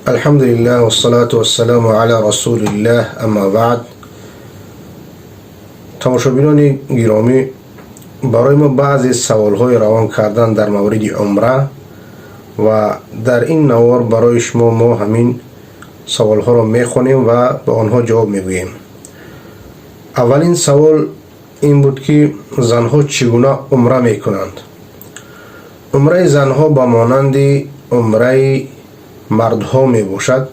الحمد لله والصلاة والسلام على رسول الله اما بعد. تماشاگران گرامی، برای ما بعضی سوال‌های روان کردن در مورد عمره و در این نوار برای شما ما همین سوال‌ها را می‌خوانیم و به آنها جواب می‌گوییم. اولین سوال این بود که زنها چگونه عمره می‌کنند؟ عمره زنها با مانند عمره مردها می باشد،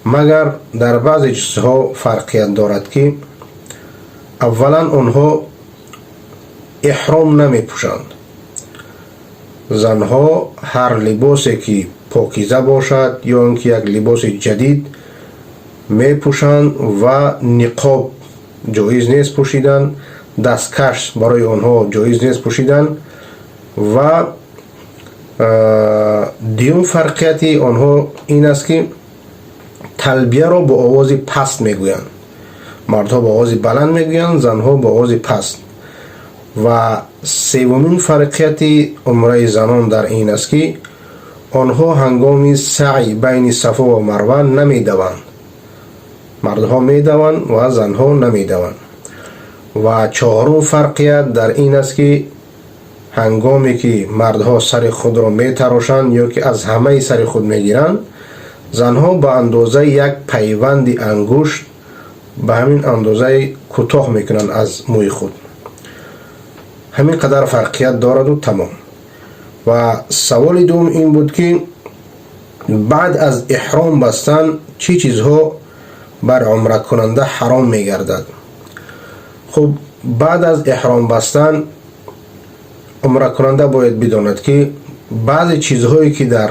مگر در بعضی چیزها فرقیت دارد که اولا آنها احرام نمی پوشند. زنها هر لباسی که پاکیزه باشد یا اینکه یک لباس جدید می پوشند و نقاب جایز نیست پوشیدن، دستکش برای آنها جایز نیست پوشیدن و دیوم فرقیتی آنها این است که تلبیه را با آواز پست میگویند. مردها با آواز بلند میگویند، زنها با آواز پست. و سومین فرقیتی عمره زنان در این است که آنها هنگام سعی بین صفا و مروه نمیدوند. مردها میدوند و زنها نمیدوند. و چهارم فرقیت در این است که هنگامی که مردها سر خود را می تراشند یا که از همه سر خود می گیرند، زنها به اندازه یک پیوند انگشت به همین اندازه کوتاه می کنند از موی خود. همین قدر فرقیت دارد و تمام. و سوال دوم این بود که بعد از احرام بستن چی چیزها بر عمره کننده حرام می گردد؟ خب بعد از احرام بستن عمره کننده باید بداند که بعضی چیزهایی که در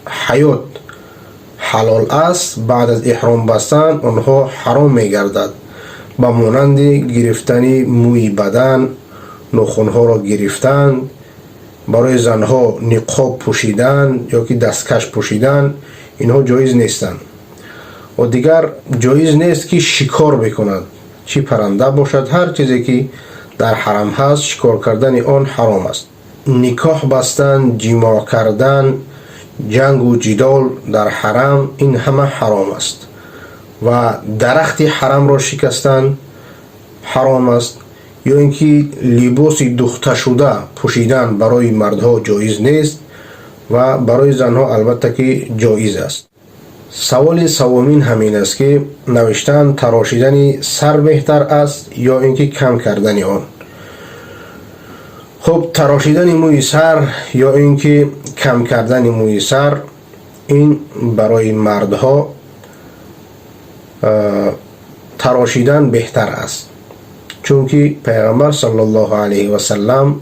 حیات حلال است بعد از احرام بستن آنها حرام می گردد. با مانند گرفتن موی بدن، ناخنها را گرفتن، برای زنها نقاب پوشیدن یا که دستکش پوشیدن، اینها جایز نیستند. و دیگر جایز نیست که شکار بکند، چی پرنده باشد، هر چیزی که در حرم هست شکار کردن آن حرام است. نکاح بستن، جماع کردن، جنگ و جدال در حرم، این همه حرام است. و درخت حرم را شکستن حرام است. یا اینکه لباس دوخته شده پوشیدن برای مردها جایز نیست و برای زنها البته که جایز است. سوال سومین همین است که نوشتن تراشیدن سر بهتر است یا اینکه کم کردن آن؟ خب تراشیدن موی سر یا اینکه کم کردن موی سر، این برای مردها تراشیدن بهتر است، چون که پیغمبر صلی الله علیه و سلم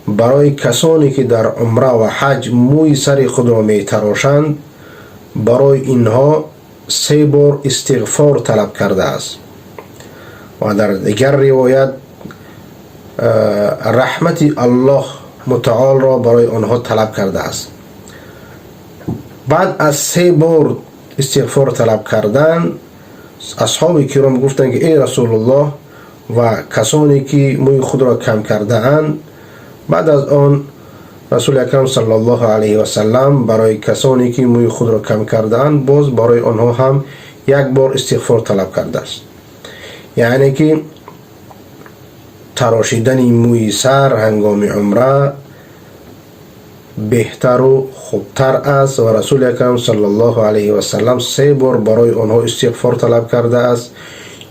برای کسانی که در عمره و حج موی سر خود را می تراشند برای اینها 3 بار استغفار طلب کرده است. و در دیگر روایت رحمت الله متعال را برای آنها طلب کرده است. بعد از 3 بار استغفار طلب کردن، اصحاب کرام گفتند که ای رسول الله، و کسانی که موی خود را کم کرده اند، بعد از آن رسول اکرم صلی الله علیه و سلم برای کسانی که موی خود را کم کرده اند باز برای آنها هم 1 بار استغفار طلب کرده است. یعنی که تراشیدن موی سر هنگام عمره بهتر و خوبتر است و رسول اکرم صلی الله علیه و سلم 3 بار برای آنها استغفار طلب کرده است،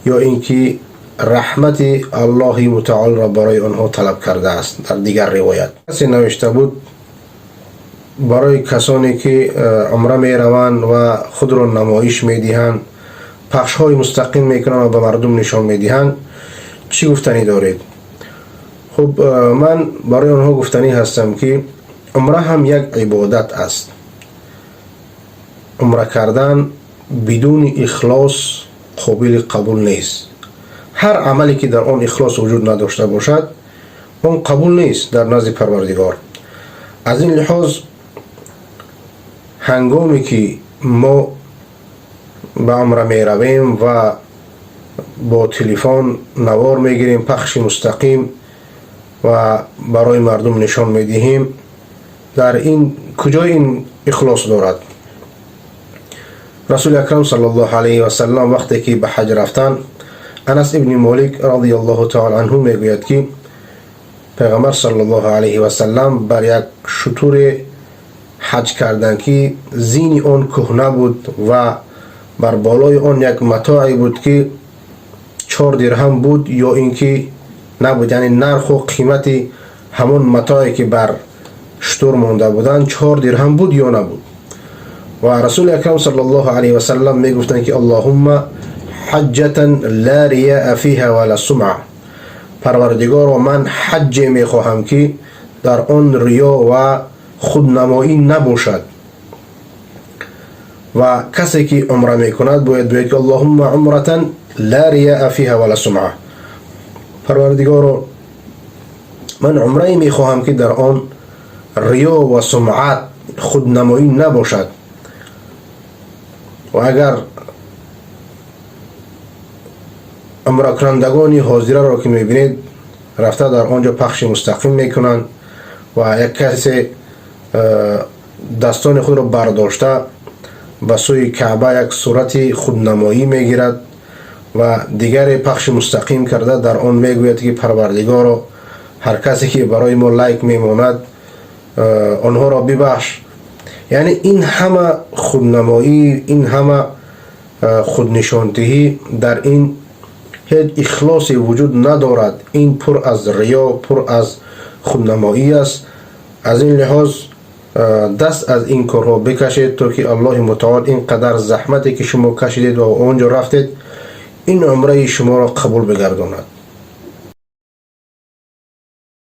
یا اینکه رحمت الله متعال را برای آنها طلب کرده است. در دیگر روایت کسی نوشته بود برای کسانی که عمره می روند و خود را نمایش می دهند، پخش های مستقیم می کنند و به مردم نشان می دهند، چی گفتنی دارید؟ خب من برای آنها گفتنی هستم که عمره هم یک عبادت است. عمره کردن بدون اخلاص قابل قبول نیست. هر عملی که در آن اخلاص وجود نداشته باشد اون قبول نیست در نزد پروردگار. از این لحاظ هنگامی که ما به عمره می رویم و با تلفن نوار می گیریم پخش مستقیم و برای مردم نشان می دهیم، در این کجای این اخلاص دارد. رسول اکرم صلی الله علیه و سلم وقتی که به حج رفتن، انس ابن مالک رضی الله تعالی عنه میگوید که پیغمبر صلی الله علیه و سلم بر یک شتر حج کردن که زین آن کهنه بود و بر بالای آن یک متاعی بود که 4 درهم بود یا اینکه نبود، یعنی نرخ و قیمت همون متاعی که بر شتر مانده بودن 4 درهم بود یا نبود. و رسول اکرم صلی الله علیه و سلم می گفتند که اللهم حجتا لا ریاء فیها ولا سمعه، پروردگار من حج می خواهم که در آن ریا و خودنمایی نباشد. و کسی که عمره می کند باید بگوید که اللهم عمرة لا ریاء فیها ولا سمعه، پروردگار من عمره می خواهم که در آن ریا و سمعت خودنمایی نباشد. و اگر عمره کنندگانی حاضره را که میبینید رفته در آنجا پخش مستقیم میکنند و یک کسی دستان خود را برداشته به سوی کعبه یک صورت خودنمایی میگیرد و دیگر پخش مستقیم کرده در آن میگوید که پروردگار هر کسی که برای ما لایک میماند آنها را ببخش. یعنی این همه خودنمایی، این همه خودنشانتهی در این هیچ اخلاصی وجود ندارد. این پر از ریا، پر از خودنمایی است. از این لحاظ دست از این کارها بکشید تا که الله متعال اینقدر زحمتی که شما کشیدید و اونجا رفتید این عمره شما را قبول بگرداند.